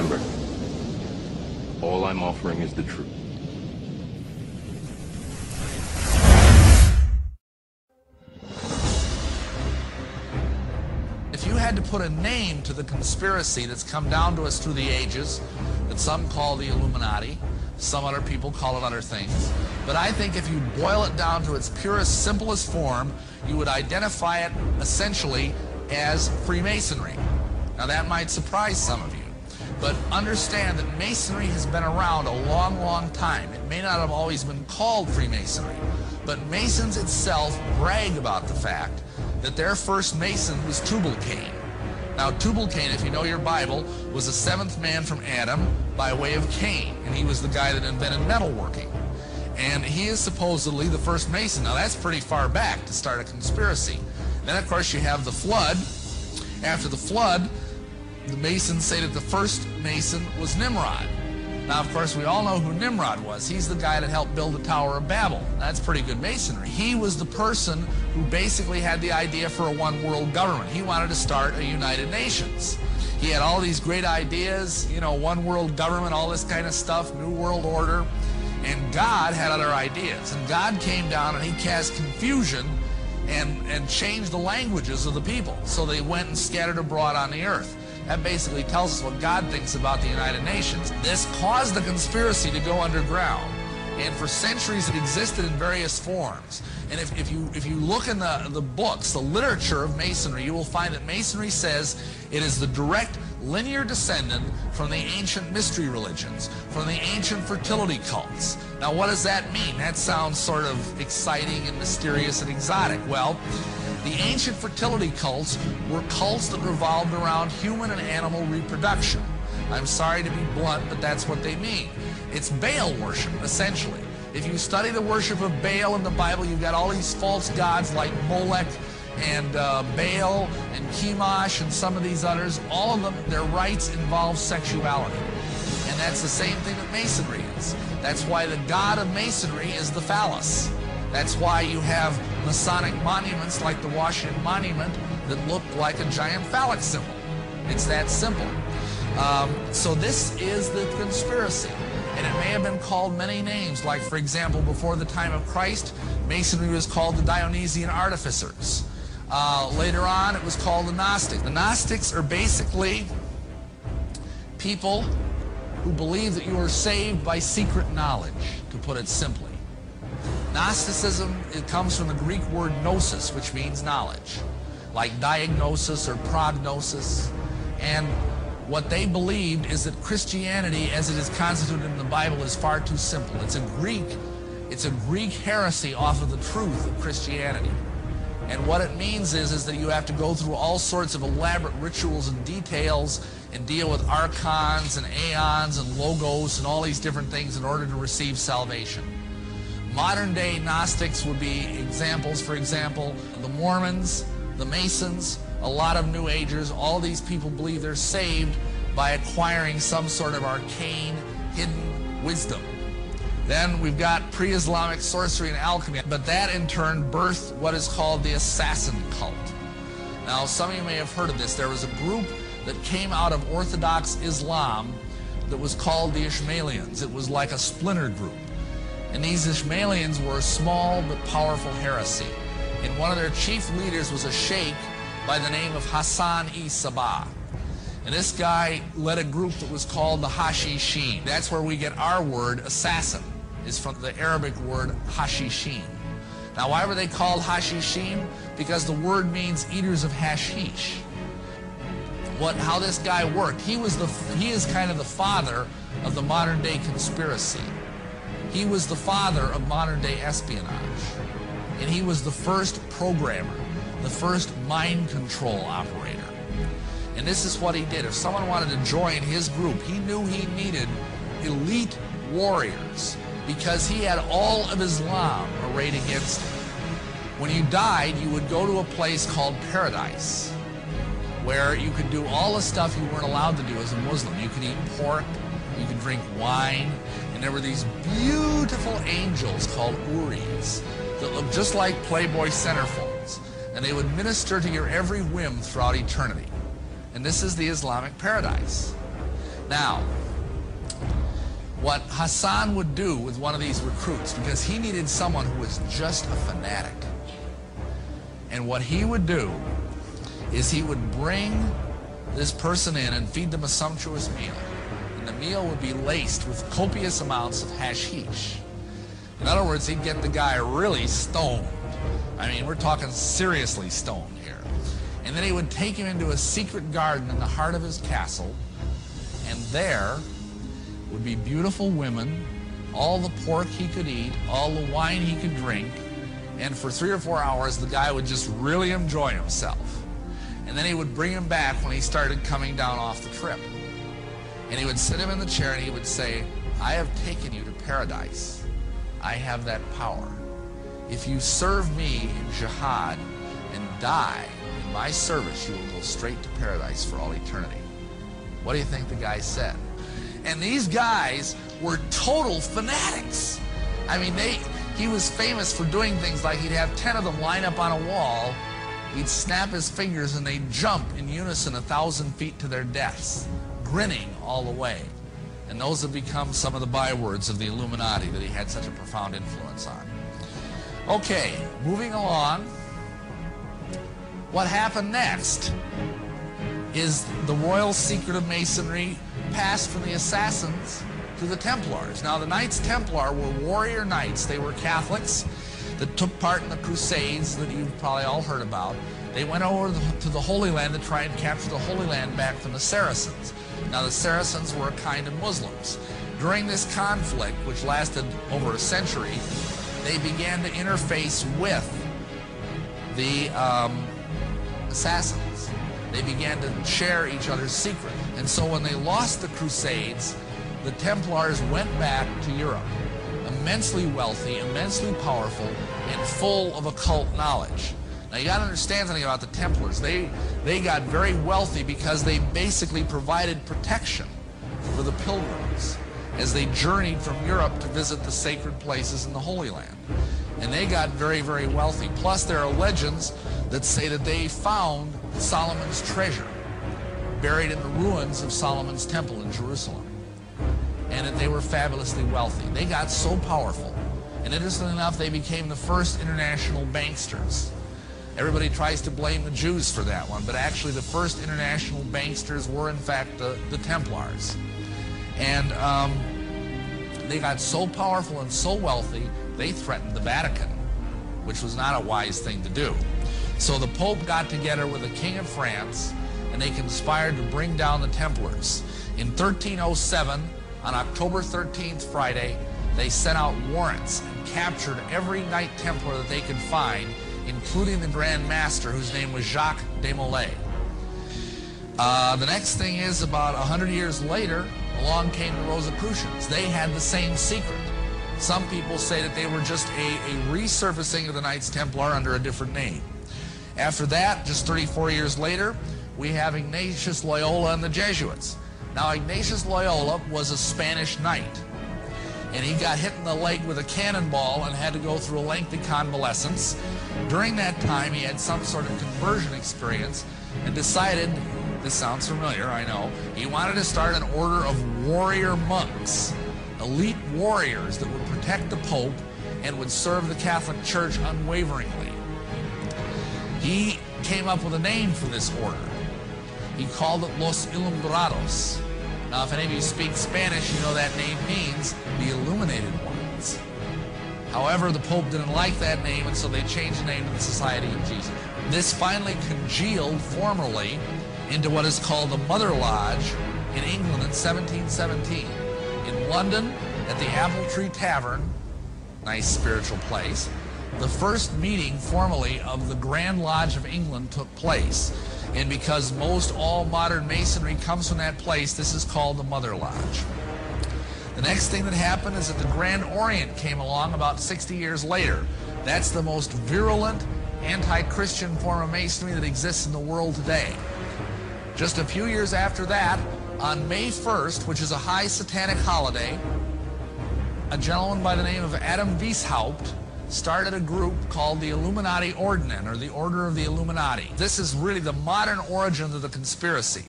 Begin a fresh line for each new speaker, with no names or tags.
Remember, all I'm offering is the truth.
If you had to put a name to the conspiracy that's come down to us through the ages, that some call the Illuminati, some other people call it other things, but I think if you boil it down to its purest, simplest form, you would identify it essentially as Freemasonry. Now that might surprise some of you, but understand that Masonry has been around a long, long time. It may not have always been called Freemasonry, but Masons itself brag about the fact that their first Mason was Tubal-Cain. Now Tubal-Cain, if you know your Bible, was the seventh man from Adam by way of Cain, and he was the guy that invented metalworking. And he is supposedly the first Mason. Now that's pretty far back to start a conspiracy. Then of course you have the flood. After the flood, the Masons say that the first Mason was Nimrod. Now of course we all know who Nimrod was. He's the guy that helped build the Tower of Babel. That's pretty good Masonry. He was the person who basically had the idea for a one world government. He wanted to start a United Nations. He had all these great ideas, you know, one world government, all this kind of stuff, new world order. And God had other ideas. And God came down and he cast confusion and changed the languages of the people. So they went and scattered abroad on the earth. That basically tells us what God thinks about the United Nations. This caused the conspiracy to go underground. And for centuries it existed in various forms. And if you look in the books, the literature of Masonry, you will find that Masonry says it is the direct linear descendant from the ancient mystery religions, from the ancient fertility cults. Now what does that mean? That sounds sort of exciting and mysterious and exotic. Well, the ancient fertility cults were cults that revolved around human and animal reproduction. I'm sorry to be blunt, but that's what they mean. It's Baal worship, essentially. If you study the worship of Baal in the Bible, you've got all these false gods like Molech and Baal and Chemosh and some of these others. All of them, their rites involve sexuality. And that's the same thing that Masonry is. That's why the god of Masonry is the phallus. That's why you have Masonic monuments like the Washington Monument that look like a giant phallic symbol. It's that simple. So this is the conspiracy. And it may have been called many names, like, for example, before the time of Christ, Masonry was called the Dionysian Artificers. Later on, it was called the Gnostics. The Gnostics are basically people who believe that you are saved by secret knowledge, to put it simply. Gnosticism, it comes from the Greek word gnosis, which means knowledge, like diagnosis or prognosis. And what they believed is that Christianity, as it is constituted in the Bible, is far too simple. It's a Greek heresy off of the truth of Christianity. And what it means is that you have to go through all sorts of elaborate rituals and details and deal with archons and aeons and logos and all these different things in order to receive salvation. Modern day Gnostics would be examples, for example, the Mormons, the Masons, a lot of New Agers. All these people believe they're saved by acquiring some sort of arcane, hidden wisdom. Then we've got pre-Islamic sorcery and alchemy, but that in turn birthed what is called the assassin cult. Now some of you may have heard of this. There was a group that came out of Orthodox Islam that was called the Ishmaelians. It was like a splinter group. And these Ishmaelians were a small but powerful heresy. And one of their chief leaders was a sheikh by the name of Hassan-i-Sabah. And this guy led a group that was called the Hashishin. That's where we get our word assassin, is from the Arabic word Hashishin. Now why were they called Hashishin? Because the word means eaters of hashish. How this guy worked, he is kind of the father of the modern day conspiracy. He was the father of modern day espionage. And he was the first programmer, the first mind control operator. And this is what he did. If someone wanted to join his group, he knew he needed elite warriors because he had all of Islam arrayed against him. When you died, you would go to a place called paradise, where you could do all the stuff you weren't allowed to do as a Muslim. You could eat pork, you could drink wine, and there were these beautiful angels called Uris that looked just like Playboy centerfolds, and they would minister to your every whim throughout eternity. And this is the Islamic paradise. Now, what Hassan would do with one of these recruits, because he needed someone who was just a fanatic, and what he would do is he would bring this person in and feed them a sumptuous meal. And the meal would be laced with copious amounts of hashish. In other words, he'd get the guy really stoned. I mean, we're talking seriously stoned here. And then he would take him into a secret garden in the heart of his castle, and there would be beautiful women, all the pork he could eat, all the wine he could drink, and for 3 or 4 hours the guy would just really enjoy himself. And then he would bring him back when he started coming down off the trip. And he would sit him in the chair and he would say, I have taken you to paradise. I have that power. If you serve me in jihad and die in my service, you will go straight to paradise for all eternity. What do you think the guy said? And these guys were total fanatics. I mean, he was famous for doing things like he'd have 10 of them line up on a wall, he'd snap his fingers and they'd jump in unison 1,000 feet to their deaths, grinning all the way. And those have become some of the bywords of the Illuminati that he had such a profound influence on. Okay, moving along. What happened next is the royal secret of Masonry passed from the Assassins to the Templars. Now, the Knights Templar were warrior knights. They were Catholics that took part in the Crusades that you've probably all heard about. They went over to the Holy Land to try and capture the Holy Land back from the Saracens. Now, the Saracens were a kind of Muslims. During this conflict, which lasted over a century, they began to interface with the Assassins. They began to share each other's secret. And so when they lost the Crusades, the Templars went back to Europe, immensely wealthy, immensely powerful, and full of occult knowledge. Now, you got to understand something about the Templars. They got very wealthy because they basically provided protection for the pilgrims as they journeyed from Europe to visit the sacred places in the Holy Land. And they got very, very wealthy. Plus, there are legends that say that they found Solomon's treasure buried in the ruins of Solomon's temple in Jerusalem, and that they were fabulously wealthy. They got so powerful, and interestingly enough, they became the first international banksters. Everybody tries to blame the Jews for that one, but actually the first international banksters were in fact the Templars. And they got so powerful and so wealthy, they threatened the Vatican, which was not a wise thing to do. So the Pope got together with the King of France, and they conspired to bring down the Templars. In 1307, on October 13th, Friday, they sent out warrants and captured every Knight Templar that they could find, including the Grand Master, whose name was Jacques de Molay. The next thing is, about 100 years later, along came the Rosicrucians. They had the same secret. Some people say that they were just a resurfacing of the Knights Templar under a different name. After that, just 34 years later, we have Ignatius Loyola and the Jesuits. Now, Ignatius Loyola was a Spanish knight, and he got hit in the leg with a cannonball and had to go through a lengthy convalescence. During that time, he had some sort of conversion experience and decided, this sounds familiar, I know, he wanted to start an order of warrior monks, elite warriors that would protect the Pope and would serve the Catholic Church unwaveringly. He came up with a name for this order. He called it Los Illuminados. Now, if any of you speak Spanish, you know that name means the Illuminated Ones. However, the Pope didn't like that name, and so they changed the name to the Society of Jesus. This finally congealed formally into what is called the Mother Lodge in England in 1717. In London, at the Apple Tree Tavern, nice spiritual place, the first meeting formally of the Grand Lodge of England took place. And because most all modern masonry comes from that place, this is called the Mother Lodge. The next thing that happened is that the Grand Orient came along about 60 years later. That's the most virulent anti-Christian form of masonry that exists in the world today. Just a few years after that, on May 1st, which is a high satanic holiday, a gentleman by the name of Adam Weishaupt started a group called the Illuminati Ordnen, or the Order of the Illuminati. This is really the modern origin of the conspiracy.